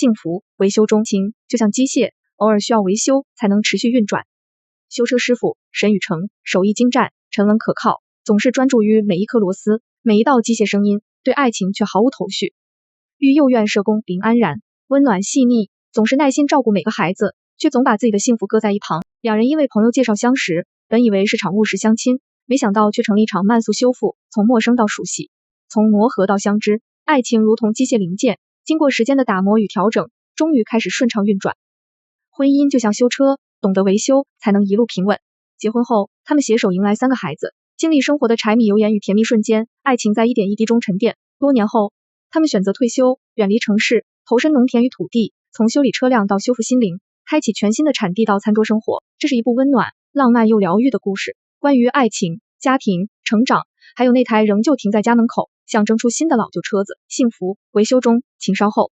幸福维修中。情就像机械，偶尔需要维修才能持续运转。修车师傅沈宇成手艺精湛，沉稳可靠，总是专注于每一颗螺丝，每一道机械声音，对爱情却毫无头绪。育幼院社工林安然温暖细腻，总是耐心照顾每个孩子，却总把自己的幸福搁在一旁。两人因为朋友介绍相识，本以为是场务实相亲，没想到却成了一场慢速修复，从陌生到熟悉，从磨合到相知，爱情如同机械零件，经过时间的打磨与调整，终于开始顺畅运转。婚姻就像修车，懂得维修才能一路平稳。结婚后，他们携手迎来3个孩子，经历生活的柴米油盐与甜蜜瞬间，爱情在一点一滴中沉淀。多年后，他们选择退休，远离城市，投身农田与土地，从修理车辆到修复心灵，开启全新的产地到餐桌生活。这是一部温暖、浪漫又疗愈的故事，关于爱情、家庭、成长，还有那台仍旧停在家门口，象征出新的老旧车子。幸福维修中，请稍后。